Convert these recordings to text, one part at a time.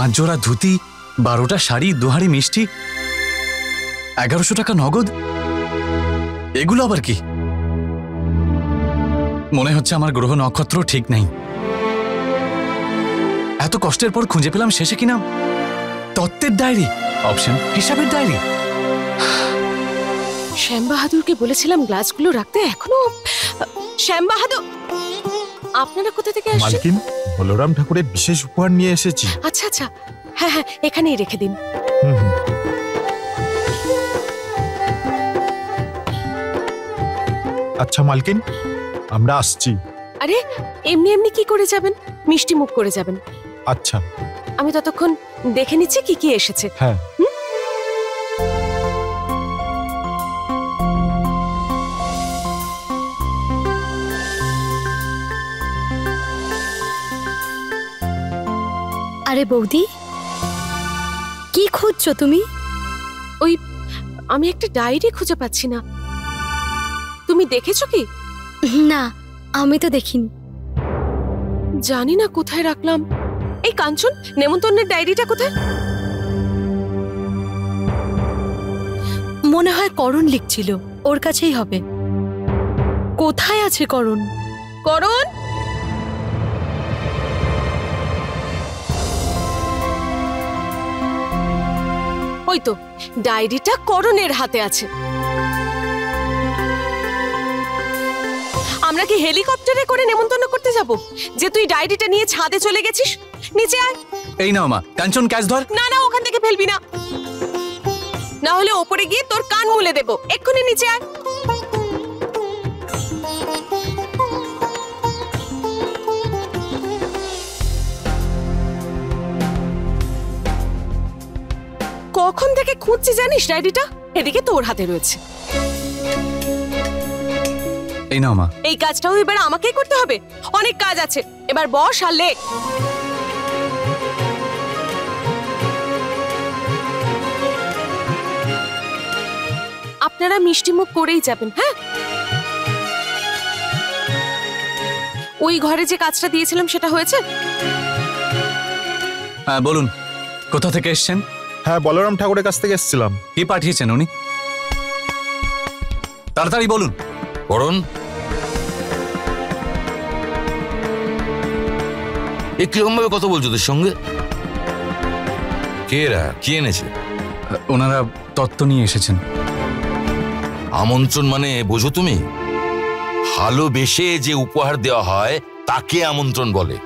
5 জোড়া ধুতি, 12টা শাড়ি, 2 হাঁড়ি মিষ্টি, 1100 টাকা নগদ। এগুলো আবার কি? মনে হচ্ছে আমার গ্রহ নক্ষত্র ঠিক নেই। এত কষ্টের পর খুঁজে পেলাম শেষে কিনা তত্ত্বের ডায়েরি, অপশন হিসাবের ডায়েরি। শ্যাম বাহাদুরকে বলেছিলাম গ্লাসগুলো রাখতে, এখনো। শ্যাম বাহাদুর, আপনারা কোথা থেকে আসছেন? মালকিন, বলরাম ঠাকুরের বিশেষ উপহার নিয়ে এসেছি। আচ্ছা আচ্ছা, হ্যাঁ হ্যাঁ, এখানেই রেখে দিন। আচ্ছা মালকিন, আমরা আসছি। আরে এমনি এমনি কি করে যাবেন? মিষ্টি মুখ করে যাবেন। আচ্ছা, আমি ততক্ষণ দেখে নিচ্ছি কি কি এসেছে। হ্যাঁ। আরে বৌদি, কি খুঁজছো তুমি? ওই, আমি একটা ডায়েরি খুঁজে পাচ্ছি না। তুমি দেখেছো কি? না, আমি তো দেখিনি। জানি না কোথায় রাখলাম। এই কাঞ্চন, নেমন্তন্নের ডায়েরিটা কোথায়? মনে হয় করণ লিখছিল, ওর কাছেই হবে। কোথায় আছে করণ? করণ, ওই তো ডায়েরিটা করণের হাতে আছে। আমরা কি হেলিকপ্টারে করে নেমন্তন্ন করতে যাব যে তুই ডায়েরিটা নিয়ে ছাদে চলে গেছিস? নিচে আয়। এই নাও মা, কাঞ্চন ক্যাচ ধর। না না, ওখান থেকে ফেলবি না, না হলে ওপরে গিয়ে তোর কান মুলে দেব। এক্ষুনি নিচে আয়। কখন থেকে খুঁজছি জানিস ডায়েরিটা? এদিকে তোর হাতে রয়েছে। এই নাও মা। এই কাজটাও এবার আমাকেই করতে হবে? অনেক কাজ আছে, এবার বস আর লেখ। আপনারা মিষ্টি মুখ করেই যাবেন, হ্যাঁ? ওই ঘরে যে কাজটা দিয়েছিলাম সেটা হয়েছে? হ্যাঁ বলুন, কোথা থেকে এসছেন? হ্যাঁ, বলরাম ঠাকুরের কাছ থেকে এসেছিলাম। কি পাঠিয়েছেন উনি? তাড়াতাড়ি বলুন। করণ, এ কিরকম ভাবে কথা বলছো তোর সঙ্গে? কে এরা? কি এনেছে? ওনারা তত্ত্ব নিয়ে এসেছেন। আমন্ত্রণ মানে বোঝো তুমি? ভালোবেসে যে উপহার দেওয়া হয় তাকে আমন্ত্রণ বলে।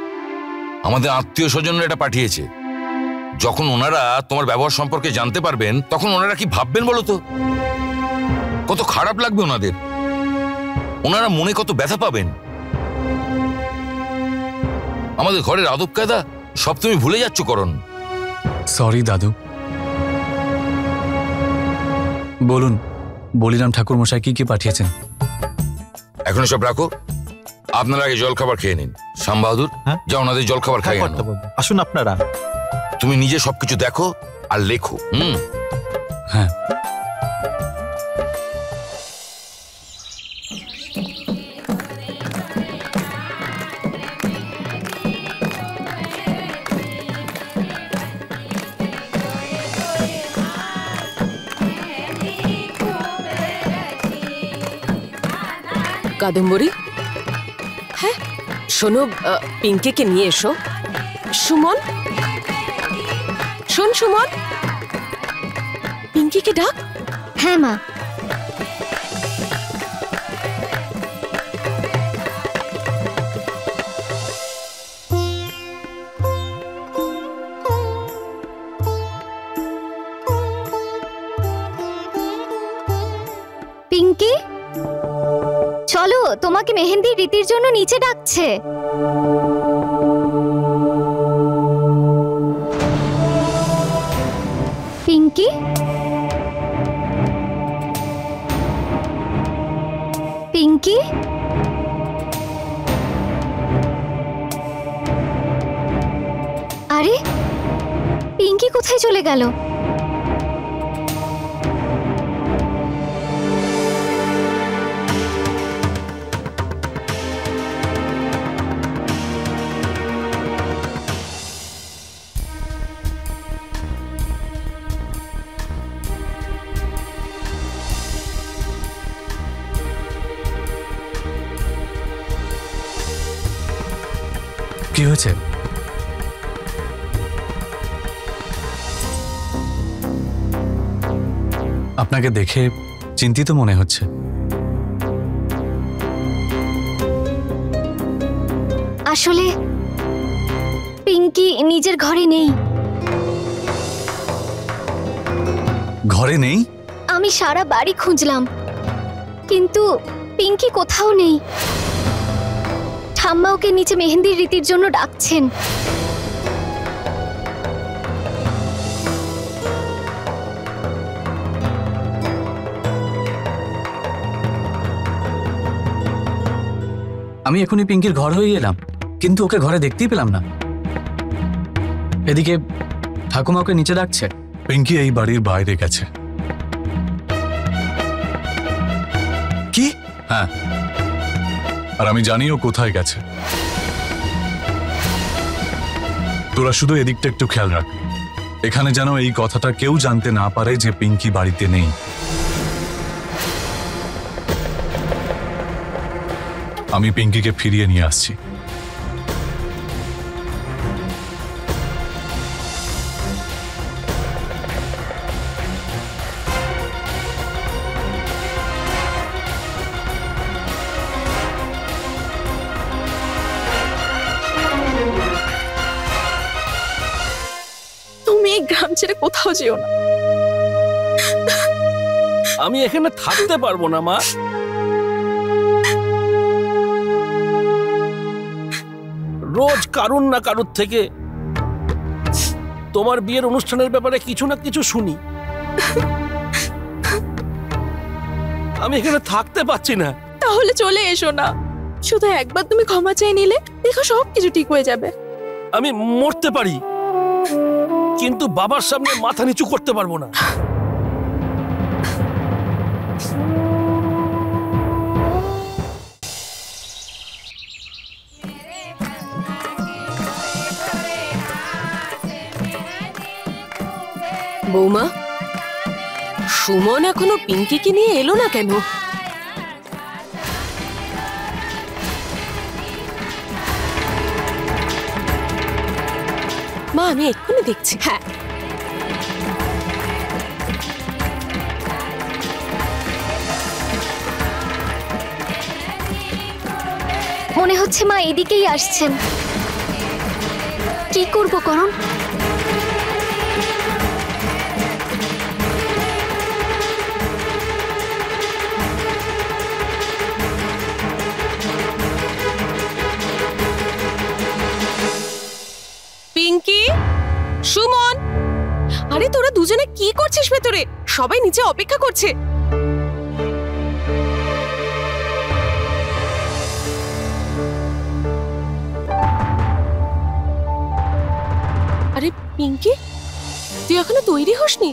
আমাদের আত্মীয় স্বজনরা এটা পাঠিয়েছে। যখন ওনারা তোমার ব্যবহার সম্পর্কে জানতে পারবেন তখন ওনারা কি ভাববেন বলো তো? কত খারাপ লাগবে ওনাদের, ওনারা মনে কত ব্যথা পাবেন। আমাদের ঘরের আদব কায়দা সব তুমি ভুলে যাচ্ছ করণ। সরি দাদু। বলুন, বলিরাম ঠাকুর মশাই কি কি পাঠিয়েছেন? এখন সব রাখো, আপনারা আগে জল খাবার খেয়ে নিন। শ্যাম বাহাদুর, যা ওনাদের জল খাবার খাইয়ে আনো। আসুন আপনারা। তুমি নিজে সবকিছু দেখো আর লেখো। হ্যাঁ। কাদম্বরী, হ্যাঁ শোনো, পিঙ্কিকে নিয়ে এসো। সুমন, শোন সুমন, পিঙ্কিকে ডাক। হ্যাঁ মা। পিঙ্কি, চলো, তোমাকে মেহেন্দি রীতির জন্য নিচে ডাকছে। পিঙ্কি, পিঙ্কি, আরে পিঙ্কি কোথায় চলে গেল? কি হয়েছে? আপনাকে দেখে চিন্তিত মনে হচ্ছে। আসলে পিঙ্কি নিজের ঘরে নেই। ঘরে নেই? আমি সারা বাড়ি খুঁজলাম, কিন্তু পিঙ্কি কোথাও নেই। ঠাম্মা ওকে নিচে মেহেন্দির রীতির জন্য ডাকছেন। আমি এখনই পিঙ্কির ঘর হয়ে এলাম, কিন্তু ওকে ঘরে দেখতেই পেলাম না। এদিকে ঠাকুমা ওকে নিচে ডাকছে। পিঙ্কি এই বাড়ির বাইরে গেছে। কি? হ্যাঁ, আর আমি জানি ও কোথায় গেছে। তোরা শুধু এদিকটা একটু খেয়াল রাখ, এখানে যেন এই কথাটা কেউ জানতে না পারে যে পিঙ্কি বাড়িতে নেই। আমি পিঙ্কিকে ফিরিয়ে নিয়ে আসছি। তুমি এই গ্রাম ছেড়ে কোথাও যেও না। আমি এখানে থাকতে পারবো না মা। রোজ কারুর না কারুর থেকে তোমার বিয়ের অনুষ্ঠানের ব্যাপারে কিছু না কিছু শুনি। আমি এখানে থাকতে পারছি না। তাহলে চলে এসো না। শুধু একবার তুমি ক্ষমা চেয়ে নিলে দেখো সবকিছু ঠিক হয়ে যাবে। আমি মরতে পারি, কিন্তু বাবার সামনে মাথা নিচু করতে পারবো না। বৌমা, সুমন এখনো পিঙ্কিকে নিয়ে এলো না কেন? মা, আমি এক্ষুনি দেখছি। হ্যাঁ, মনে হচ্ছে মা এদিকেই আসছেন। কি করব করণ? পিঙ্কি, সুমন, আরে তোরা দুজনে কি করছিস ভেতরে? সবাই নিচে অপেক্ষা করছে। আরে পিঙ্কি, তুই এখনো তৈরি হসনি?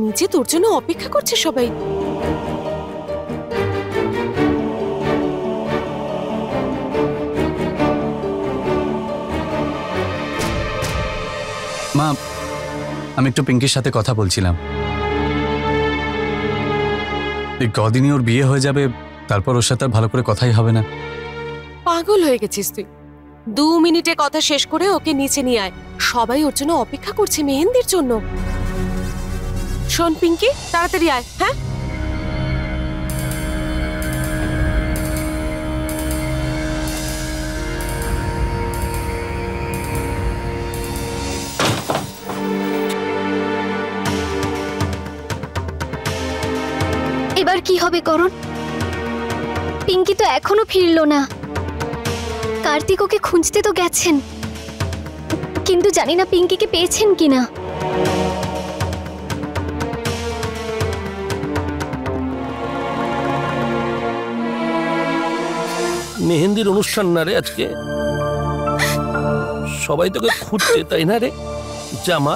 নিচে তোর জন্য অপেক্ষা করছে সবাই। মা, আমি একটু পিঙ্কির সাথে কথা বলছিলাম। এই কদিনই ওর বিয়ে হয়ে যাবে, তারপর ওর সাথে আর ভালো করে কথাই হবে না। পাগল হয়ে গেছিস তুই? 2 মিনিটে কথা শেষ করে ওকে নিচে নিয়ে আয়। সবাই ওর জন্য অপেক্ষা করছে মেহেন্দির জন্য। শোন পিঙ্কি, তাড়াতাড়ি আয়। হ্যাঁ, এবার কি হবে করণ? পিঙ্কি তো এখনো ফিরলো না। কার্তিক ওকে খুঁজতে তো গেছেন, কিন্তু জানি না পিঙ্কিকে পেয়েছেন কিনা। মেহেন্দির অনুষ্ঠান না রে আজকে? সবাই তোকে খুঁজছে, তাই না রে? জামা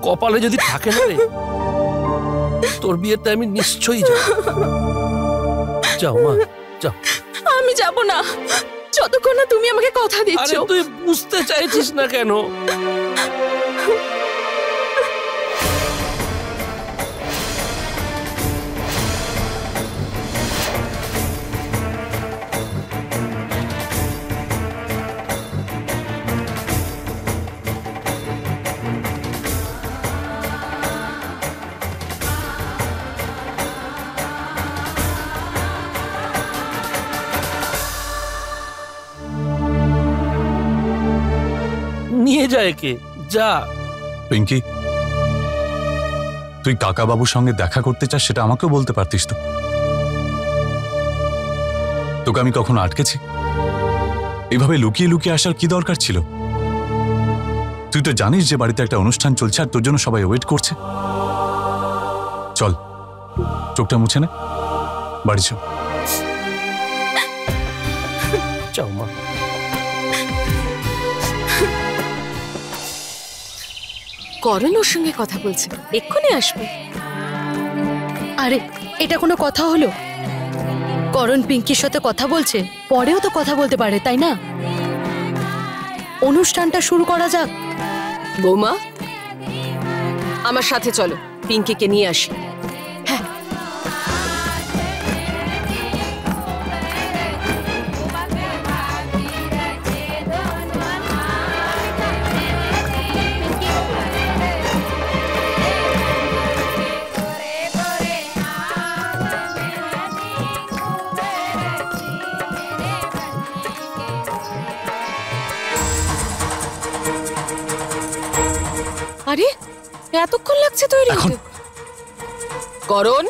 কপালে যদি থাকে না রে, তোর বিয়েতে আমি নিশ্চয়ই যাব। যাও মা, যাও। আমি যাব না যতক্ষণ না তুমি আমাকে কথা দিচ্ছ। আরে তুই বুঝতে চাইছিস না কেন? যা একে, যা। পিঙ্কি, তুই কাকা বাবুর সঙ্গে দেখা করতে চাস সেটা আমাকেও বলতে পারতিস তো। তোকে আমি কখনো আটকেছি? এভাবে লুকিয়ে লুকিয়ে আসার কি দরকার ছিল? তুই তো জানিস যে বাড়িতে একটা অনুষ্ঠান চলছে আর তোর জন্য সবাই ওয়েট করছে। চল, চোখটা মুছে নে, বাড়ি চল। যাও মা। করণ ওর সঙ্গে কথা বলছে, এক্ষুনি আসবে। আরে এটা কোনো কথা হলো? করণ পিঙ্কির সাথে কথা বলছে, পরেও তো কথা বলতে পারে, তাই না? অনুষ্ঠানটা শুরু করা যাক। বৌমা, আমার সাথে চলো, পিঙ্কিকে নিয়ে আসি। হ্যাঁ, আরে এতক্ষণ লাগছে তৈরি হতে? করণ,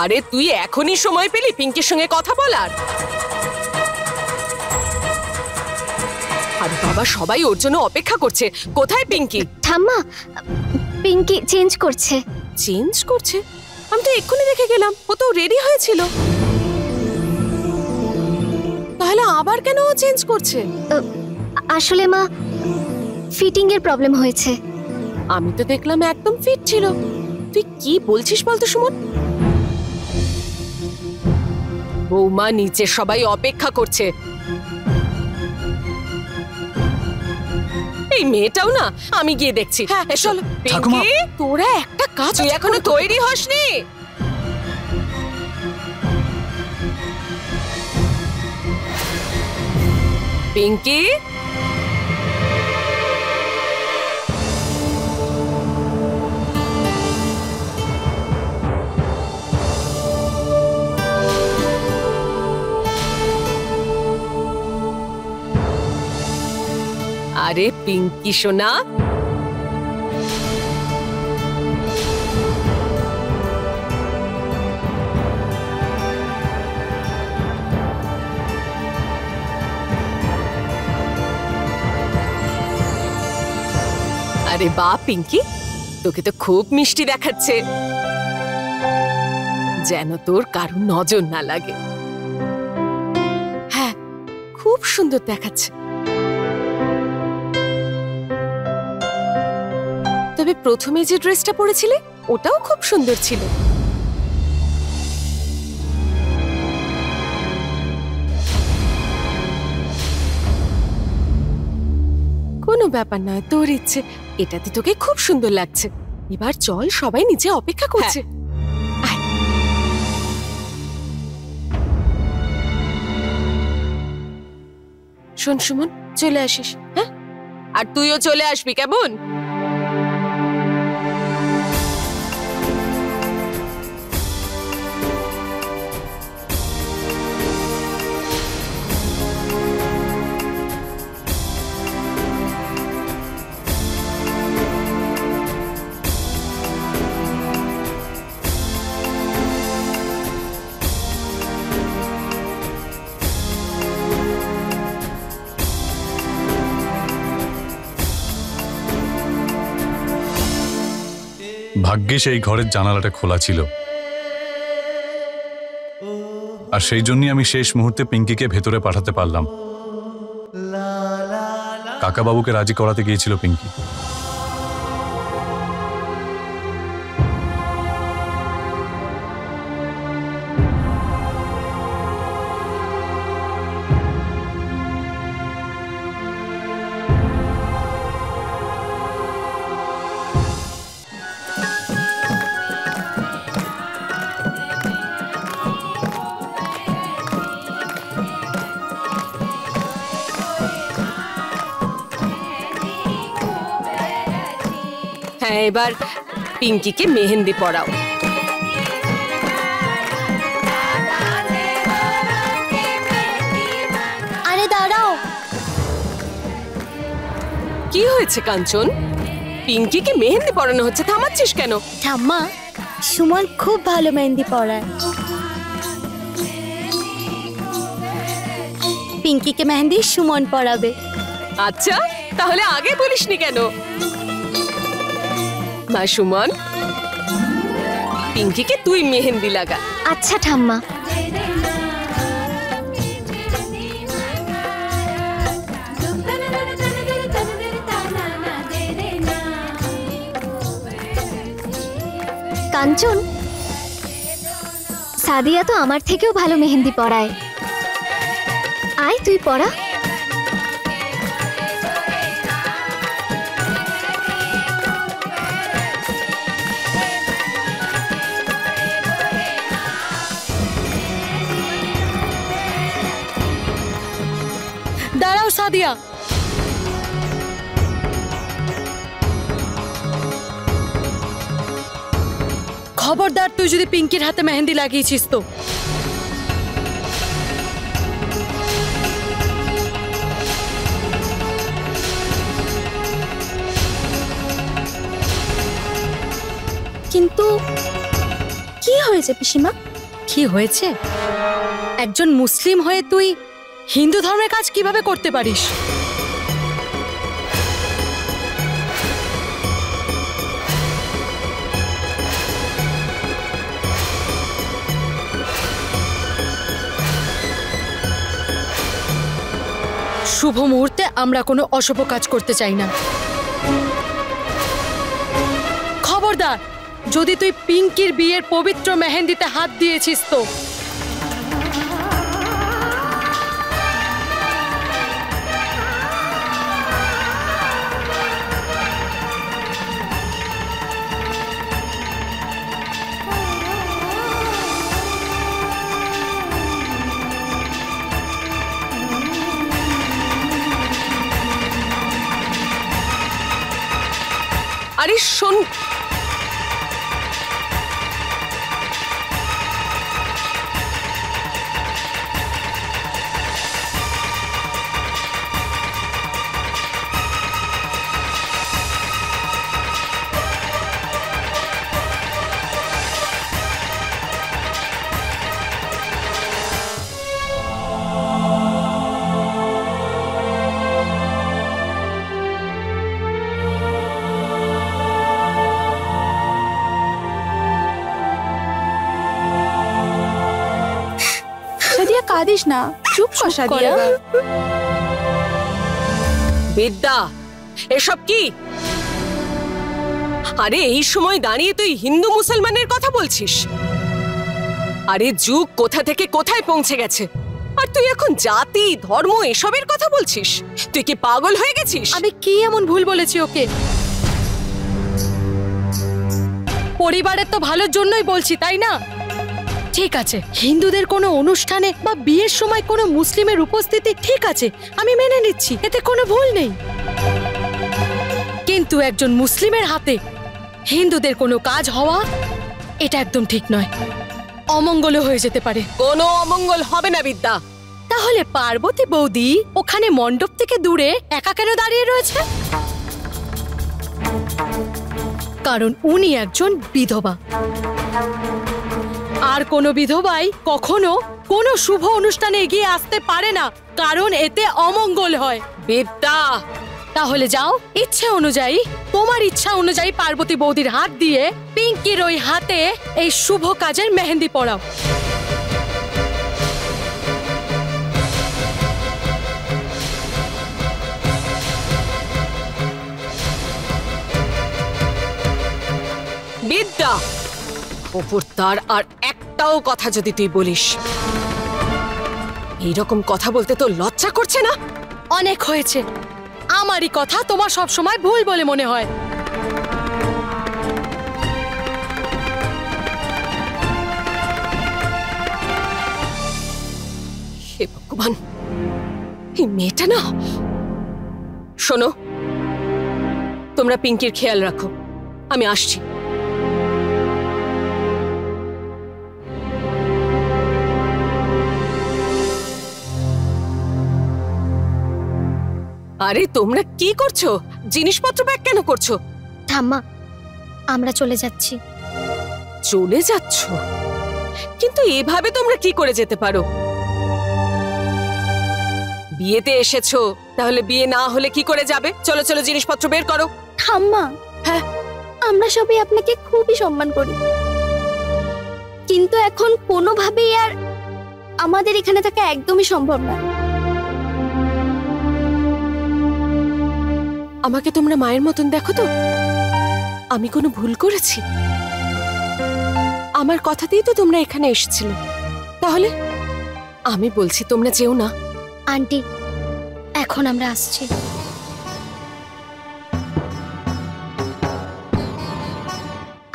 আরে তুই এখনই সময় পেলি পিঙ্কির সঙ্গে কথা বলার? আরে বাবা, সবাই ওর জন্য অপেক্ষা করছে। কোথায় পিঙ্কি? ঠাম্মা, পিঙ্কি চেঞ্জ করছে। চেঞ্জ করছে? আমি তো এক্ষুনি দেখে গেলাম, ও তো রেডি হয়েছিল। তাহলে আবার কেন ও চেঞ্জ করছে? আসলে মা, ফিটিং এর প্রবলেম হয়েছে। আমি তো দেখলাম একদম ফিট ছিল। তুই কি বলছিস বলতো সুমন? বৌমা, নিচে সবাই অপেক্ষা করছে। এই মেয়েটাও না, আমি গিয়ে দেখছি। হ্যাঁ চলো। ঠাকুমা। পিঙ্কি, তোরা একটা কাজ, তুই এখনো তৈরি হসনি? পিঙ্কি, আরে পিঙ্কি সোনা, আরে বাহ পিঙ্কি, তোকে তো খুব মিষ্টি দেখাচ্ছে, যেন তোর কারো নজর না লাগে। হ্যাঁ, খুব সুন্দর দেখাচ্ছে। তবে প্রথমে যে ড্রেসটা পরেছিলে ওটাও খুব সুন্দর ছিল। কোনো ব্যাপার নয়, তোর ইচ্ছে। এটাতে তোকে খুব সুন্দর লাগছে। এবার চল, সবাই নিচে অপেক্ষা করছে। আয়। শোন সুমন, চলে আসিস। হ্যাঁ, আর তুইও চলে আসবি, কেমন? ভাগ্যিস এই ঘরের জানালাটা খোলা ছিল, আর সেই জন্যই আমি শেষ মুহূর্তে পিঙ্কিকে ভেতরে পাঠাতে পারলাম। কাকা বাবুকে রাজি করাতে গিয়েছিল পিঙ্কি। হ্যাঁ, এবার পিঙ্কিকে মেহেন্দি পরাও। আরে দাঁড়াও। কি হয়েছে কাঞ্চন? পিঙ্কিকে মেহেন্দি পরানো হচ্ছে, থামাচ্ছিস কেন? ঠাম্মা, সুমন খুব ভালো মেহেন্দি পরায়। পিঙ্কিকে মেহেন্দি সুমন পরাবে। আচ্ছা, তাহলে আগে বলিসনি কেন? মা সুমন, পিঙ্কিকে তুই মেহেন্দি লাগা। আচ্ছা ঠাম্মা। কাঞ্চন, সাদিয়া তো আমার থেকেও ভালো মেহেন্দি পরায়। আয় তুই পরা। দাঁড়াও সাদিয়া, খবরদার তুই যদি পিঙ্কির হাতে মেহেন্দি লাগিয়েছিস তো। কিন্তু কি হয়েছে পিসিমা? কি হয়েছে? একজন মুসলিম হয়ে তুই হিন্দু ধর্মের কাজ কিভাবে করতে পারিস? শুভ মুহূর্তে আমরা কোনো অশুভ কাজ করতে চাই না। খবরদার, যদি তুই পিঙ্কির বিয়ের পবিত্র মেহেন্দিতে হাত দিয়েছিস তো। আরে শোন, সাদিয়া কাঁদিস না, চুপ কর সাদিয়া। বিদ্যা, এসব কি? আরে এই সময় দাঁড়িয়ে তুই হিন্দু মুসলমানের কথা বলছিস? আরে যুগ কোথা থেকে কোথায় পৌঁছে গেছে, আর তুই এখন জাতি ধর্ম এসবের কথা বলছিস? তুই কি পাগল হয়ে গেছিস? আমি কি এমন ভুল বলেছি ওকে? পরিবারের তো ভালোর জন্যই বলছি, তাই না? ঠিক আছে, হিন্দুদের কোনো অনুষ্ঠানে বা বিয়ের সময় কোনো মুসলিমের উপস্থিতি ঠিক আছে, আমি মেনে নিচ্ছি, এতে কোনো ভুল নেই। কিন্তু একজন মুসলিমের হাতে হিন্দুদের কোনো কাজ হওয়া, এটা একদম ঠিক নয়। অমঙ্গল হয়ে যেতে পারে। কোনো অমঙ্গল হবে না বিদ্যা। তাহলে পার্বতী বৌদি ওখানে মণ্ডপ থেকে দূরে একা কেন দাঁড়িয়ে রয়েছে? কারণ উনি একজন বিধবা, আর কোনো বিধবাই কখনো কোনো শুভ অনুষ্ঠানে এগিয়ে আসতে পারে না, কারণ এতে অমঙ্গল হয়। বিদ্যা, তাহলে যাও, ইচ্ছে অনুযায়ী, তোমার ইচ্ছা অনুযায়ী পার্বতী বৌদির হাত দিয়ে পিঙ্কির ওই হাতে এই শুভ কাজের মেহেন্দি পরাও। বিদ্যা, ওপর তার আর একটাও কথা যদি তুই বলিস, এইরকম কথা বলতে তো লজ্জা করছে না? অনেক হয়েছে, আমারই কথা তোমার সব সময় ভুল বলে মনে হয়। হে ভগবান, এই মেয়েটা না। শোনো, তোমরা পিঙ্কির খেয়াল রাখো, আমি আসছি। আরে তোমরা কি করছো? জিনিসপত্র ব্যাগ কেন করছো? ঠাম্মা, আমরা চলে যাচ্ছি। চলে যাচ্ছ? কিন্তু এভাবে তোমরা কি করে যেতে পারো? বিয়েতে এসেছো, তাহলে বিয়ে না হলে কি করে যাবে? চলো চলো, জিনিসপত্র বের করো। ঠাম্মা, হ্যাঁ, আমরা সবাই আপনাকে খুবই সম্মান করি, কিন্তু এখন কোনোভাবেই আর আমাদের এখানে থাকা একদমই সম্ভব না। আমাকে তোমরা মায়ের মতন দেখো তো? আমি কোনো ভুল করেছি? আমার কথাতেই তো তোমরা এখানে এসেছিলে। তাহলে আমি বলছি তোমরা যেও না। আন্টি, এখন আমরা আসছি।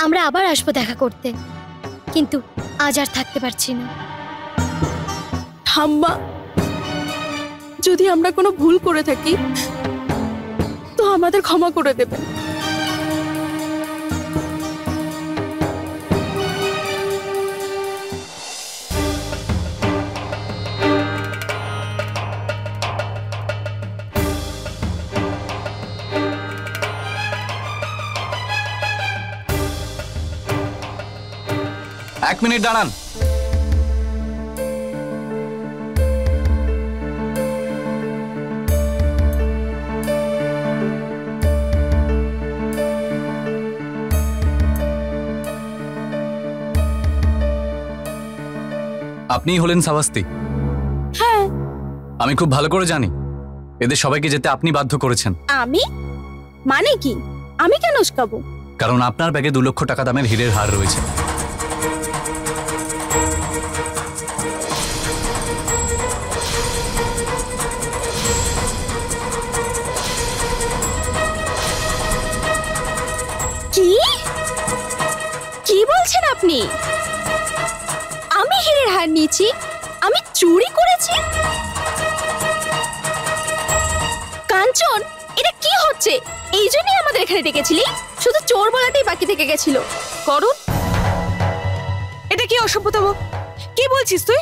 আমরা আবার আসবো দেখা করতে, কিন্তু আজ আর থাকতে পারছি না। ঠাম্মা, যদি আমরা কোনো ভুল করে থাকি তো আমাদের ক্ষমা করে দেবেন। এক মিনিট দাঁড়ান। আপনিই হলেন সাবাস্তি? হ্যাঁ। আমি খুব ভালো করে জানি এদের সবাইকে যেতে আপনি বাধ্য করেছেন। আমি? মানে কি? আমি কেন উস্কাবো? কারণ আপনার ব্যাগে 2 লক্ষ টাকা দামের হীরের হার রয়েছে। কি কি বলছেন আপনি? আমি হীরের হার নিয়েছি? আমি চুরি করেছি? কাঞ্চন, এটা কি হচ্ছে? এই জন্যই আমাদের এখানে ডেকেছিলি? শুধু চোর বলাটাই বাকি থেকে গেছিল। করুন, এটা কি অসভ্যতম? কি বলছিস তুই?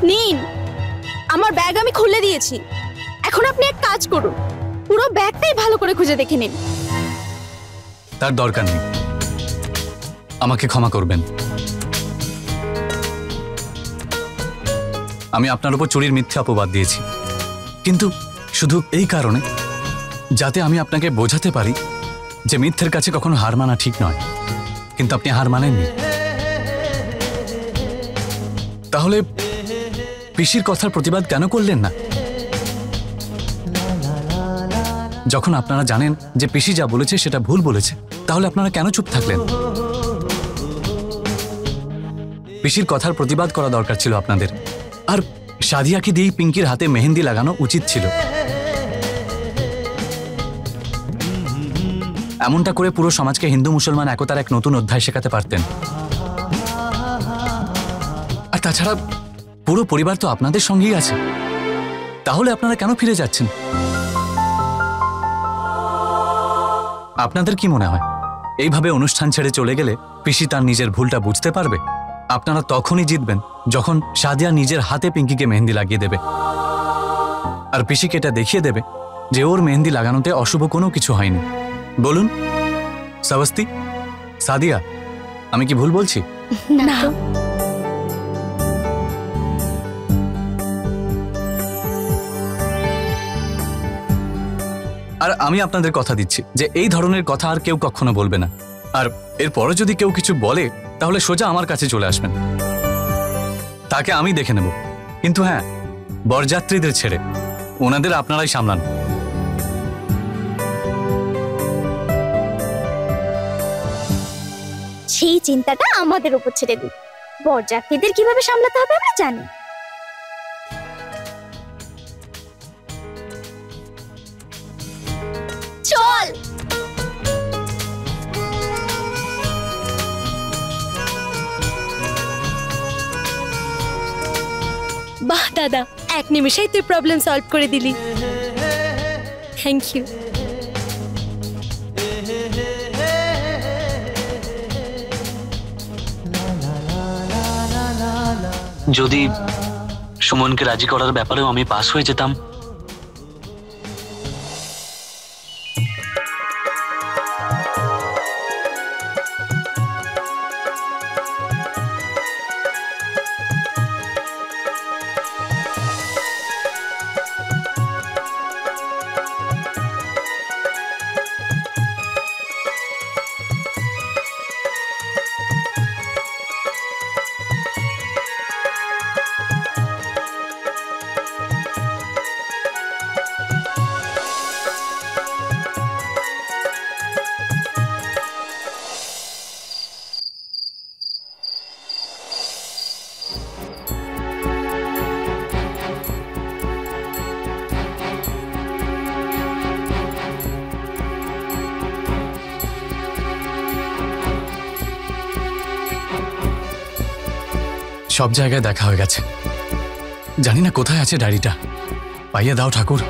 নিন, আমার ব্যাগ আমি খুলে দিয়েছি। এখন আপনি এক কাজ করুন, পুরো ব্যাগটাই ভালো করে খুঁজে দেখে নিন। তার দরকার নেই, আমাকে ক্ষমা করবেন। আমি আপনার উপর চুরির মিথ্যা অপবাদ দিয়েছি, কিন্তু শুধু এই কারণে যাতে আমি আপনাকে বোঝাতে পারি যে মিথ্যের কাছে কখনো হার মানা ঠিক নয়। কিন্তু আপনি হার মানেননি। তাহলে পিসির কথার প্রতিবাদ কেন করলেন না? যখন আপনারা জানেন যে পিসি যা বলেছে সেটা ভুল বলেছে, তাহলে আপনারা কেন চুপ থাকলেন? পিসির কথার প্রতিবাদ করা দরকার ছিল আপনাদের। আর সাদিয়াকে দিয়ে পিঙ্কির হাতে মেহেন্দি লাগানো উচিত ছিল। এমনটা করে পুরো সমাজকে হিন্দু মুসলমান একতার এক নতুন অধ্যায় শেখাতে পারতেন। আর তাছাড়া পুরো পরিবার তো আপনাদের সঙ্গেই আছে, তাহলে আপনারা কেন ফিরে যাচ্ছেন? আপনাদের কি মনে হয় এইভাবে অনুষ্ঠান ছেড়ে চলে গেলে পিসি তার নিজের ভুলটা বুঝতে পারবে? আপনারা তখনই জিতবেন যখন সাদিয়া নিজের হাতে পিঙ্কিকে মেহেন্দি লাগিয়ে দেবে, আর পিসিকে এটা দেখিয়ে দেবে যে ওর মেহেন্দি লাগানোতে অশুভ কোনো কিছু হয়নি। বলুন সাবস্তি, সাদিয়া, আমি কি ভুল বলছি? না। আর আমি আপনাদের কথা দিচ্ছি যে এই ধরনের কথা আর কেউ কখনো বলবে না। আর এরপরে যদি কেউ কিছু বলে তাহলে সোজা আমার কাছে চলে আসবেন, তাকে আমি দেখে নেব। কিন্তু হ্যাঁ, বরযাত্রীদের ছেড়ে ওনাদের আপনারাই সামলান। সেই চিন্তাটা আমাদের উপর ছেড়ে দিন। বরযাত্রীদের কিভাবে সামলাতে হবে আমরা জানি। চল। বাহ দাদা, এক নিমিষেই তুই প্রবলেম সলভ করে দিলি। Thank you. যদি সুমনকে রাজি করার ব্যাপারেও আমি পাস হয়ে যেতাম। সব জায়গায় দেখা হয়ে গেছে, জানি না কোথায় আছে ডায়েরিটা, পাইয়ে দাও ঠাকুর।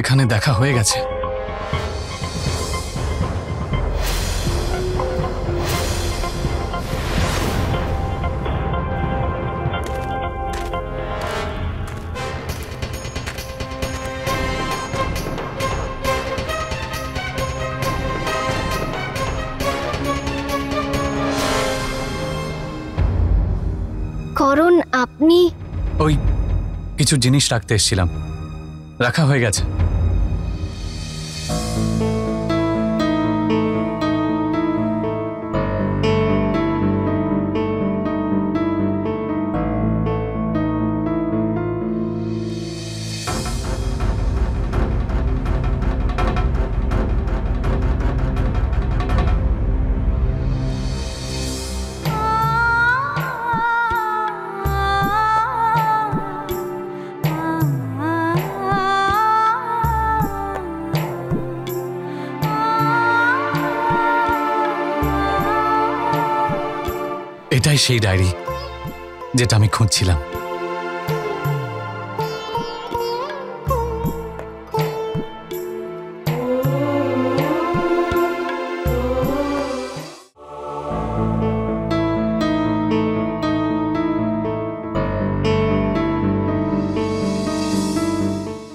এখানে দেখা হয়ে গেছে। করণ, আপনি? ওই কিছু জিনিস রাখতে এসেছিলাম, রাখা হয়ে গেছে। এটাই সেই ডায়েরি যেটা আমি খুঁজছিলাম।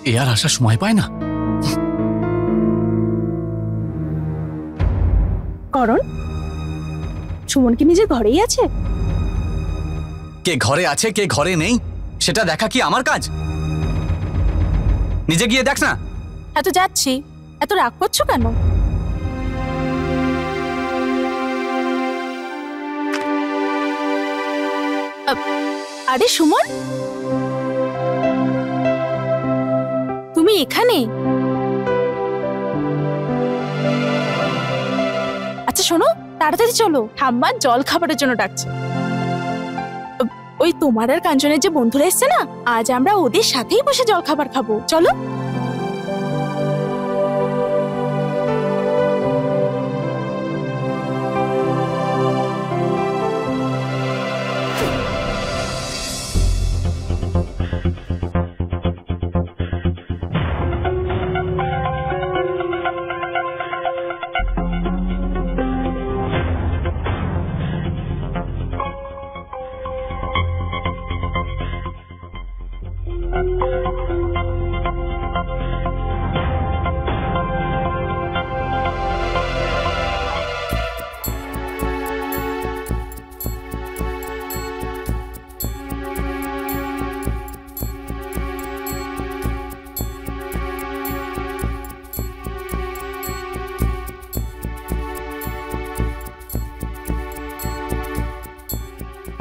এ আর আসার সময় পায় না। করণ, সুমন কি নিজের ঘরেই আছে? কে ঘরে আছে কে ঘরে নেই সেটা দেখা কি আমার কাজ? নিজে গিয়ে দেখ না। এত যাচ্ছি, এত রাগ করছো কেন? আরে সুমন, তুমি এখানে? আচ্ছা শোনো, তাড়াতাড়ি চলো, ঠাম্মা জল খাবারের জন্য ডাকছে। ওই তোমার আর কাঞ্চনের যে বন্ধুরা এসছে না, আজ আমরা ওদের সাথেই বসে জল খাবার খাবো, চলো।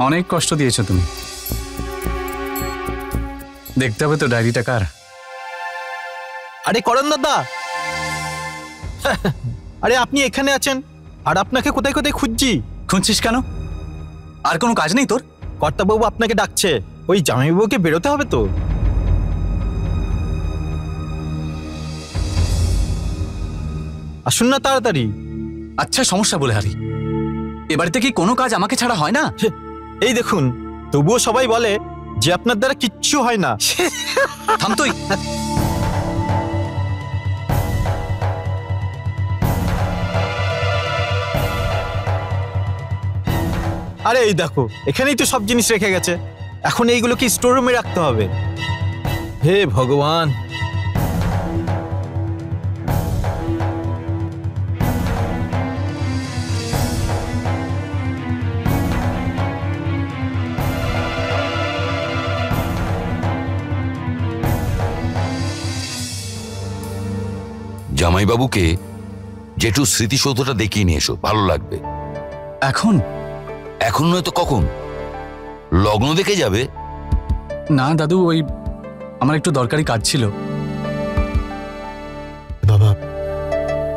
অনেক কষ্ট দিয়েছো তুমি। দেখতে হবে তো ডায়েরিটা কার। আরে করণ দাদা, আরে আপনি এখানে আছেন আর আপনাকে কোথায় কোথায় খুঁজছি। খুঁজছিস কেন? আর কোনো কাজ নেই তোর? কর্তাবাবু আপনাকে ডাকছে, ওই জামাইবাবুকে বেরোতে হবে তো। আসুন না তাড়াতাড়ি। আচ্ছা সমস্যা বলে হারি, এ বাড়িতে কি কোনো কাজ আমাকে ছাড়া হয় না? এই দেখুন, তবুও সবাই বলে যে আপনার দ্বারা কিচ্ছু হয় না। থাম তুই। আরে এই দেখো, এখানেই তো সব জিনিস রেখে গেছে, এখন এইগুলো কি স্টোর রুমে রাখতে হবে? হে ভগবান। জামাইবাবুকে জেঠু স্মৃতিসৌধটা দেখিয়ে নিয়ে এসো, ভালো লাগবে। এখন? এখন নয় তো কখন? লগ্ন দেখে যাবে? না দাদু, ওই আমার একটু দরকারি কাজ ছিল। বাবা,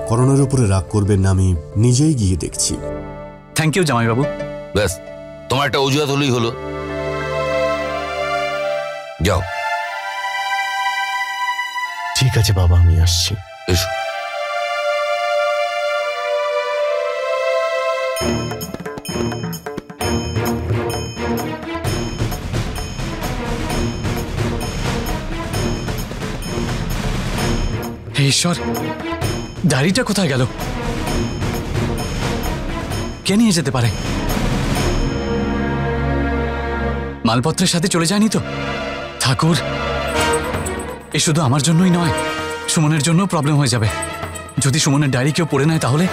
করোনার উপরে রাগ করবেন না, আমি নিজেই গিয়ে দেখছি। থ্যাংক ইউ জামাইবাবু। ব্যাস, তোমার একটা অজুহাত হলেই হলো। যাও। ঠিক আছে বাবা, আমি আসছি। এসো। হে ঈশ্বর, ডায়েরিটা কোথায় গেল? কে নিয়ে যেতে পারে? মালপত্রের সাথে চলে যায়নি তো? ঠাকুর, এ শুধু আমার জন্যই নয়, সুমনের জন্য প্রবলেম হয়ে যাবে। যদি সুমনের ডায়েরি কেউ পড়ে নেয় তাহলে?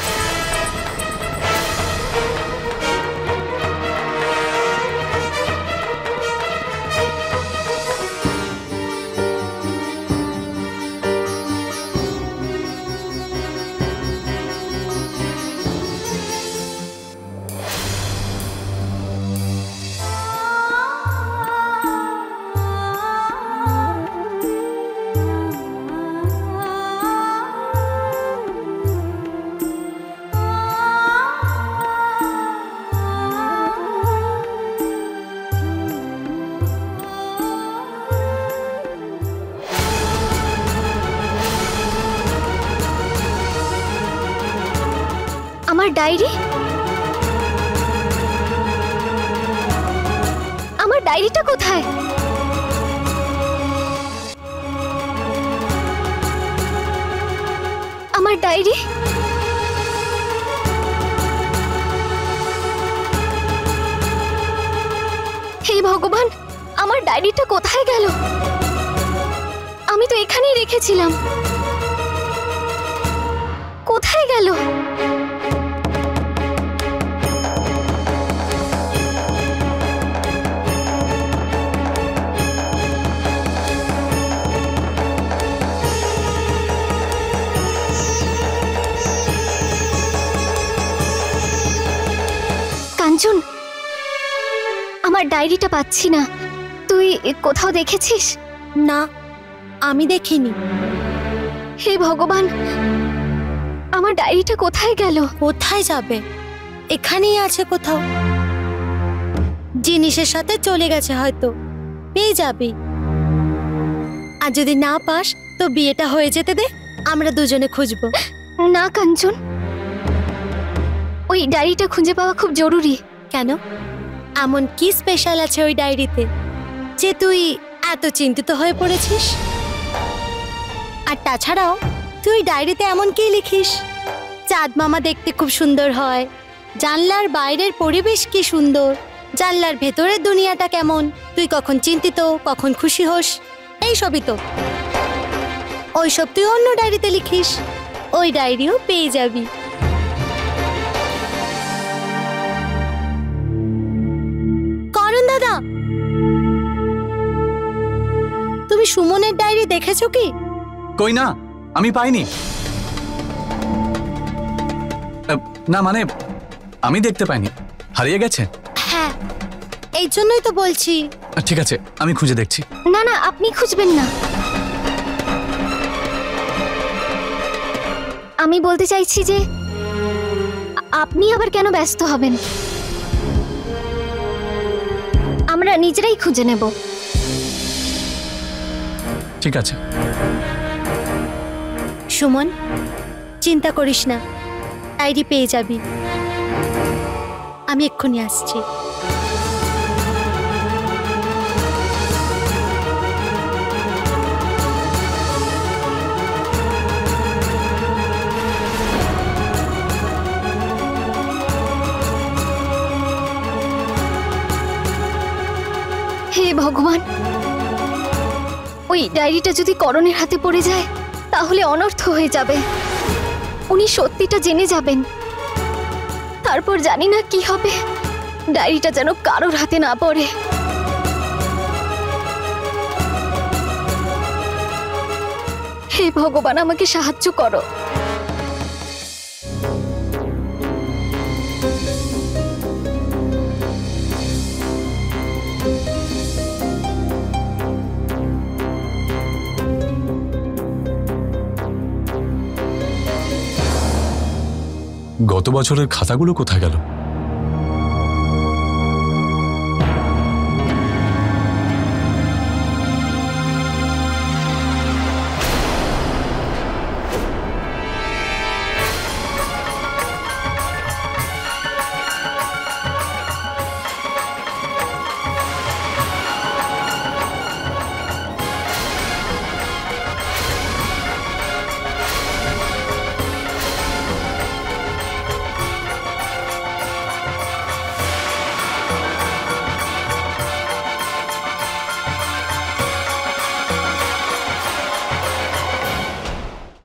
আমার ডায়েরি, আমার ডায়েরিটা কোথায়? আমার ডায়েরি, হে ভগবান, আমার ডায়েরিটা কোথায় গেল? আমি তো এখানেই রেখেছিলাম, কোথায় গেল? কাঞ্চন, আমার ডায়েরিটা পাচ্ছি না, তুই কোথাও দেখেছিস? না, আমি দেখিনি। হে ভগবান, আমার ডায়েরিটা কোথায় গেল? কোথায় যাবে? এখানেই আছে কোথাও। জিনিসের সাথে চলে গেছে হয়তো, পেয়ে যাবি। আর যদি না পাস তো বিয়েটা হয়ে যেতে দে, আমরা দুজনে খুঁজবো। না কাঞ্চন, ওই ডায়েরিটা খুঁজে পাওয়া খুব জরুরি। কেন? এমন কি স্পেশাল আছে ওই ডায়েরিতে যে তুই এত চিন্তিত হয়ে পড়েছিস? আর তাছাড়াও তুই ডায়েরিতে এমন কি লিখিস? চাঁদ মামা দেখতে খুব সুন্দর হয়, জানলার বাইরের পরিবেশ কি সুন্দর, জানলার ভেতরের দুনিয়াটা কেমন, তুই কখন চিন্তিত কখন খুশি হোস, এইসবই তো। ওইসব তুই অন্য ডায়েরিতে লিখিস, ওই ডায়েরিও পেয়ে যাবি। করণ দাদা, তুমি সুমনের ডায়েরি দেখেছো কি? কই না, আমি পাইনি। না মানে আমি দেখতে পাইনি, হারিয়ে গেছে। হ্যাঁ, এই জন্যই তো বলছি। ঠিক আছে, আমি খুঁজে দেখছি। না না, আপনি খুঁজবেন না। আমি বলতে চাইছি যে আপনি আবার কেন ব্যস্ত হবেন, আমরা নিজেরাই খুঁজে নেব। ঠিক আছে। সুমন, চিন্তা করিস না, ডায়েরি পেয়ে যাবি। আমি এক্ষুনি আসছি। হে ভগবান, ওই ডায়েরিটা যদি করণের হাতে পড়ে যায় তাহলে অনর্থ হয়ে যাবে। উনি সত্যিটা জেনে যাবেন, তারপর জানি না কি হবে। ডায়েরিটা যেন কারোর হাতে না পড়ে। হে ভগবান, আমাকে সাহায্য করো। গত বছরের খাতাগুলো কোথায় গেল?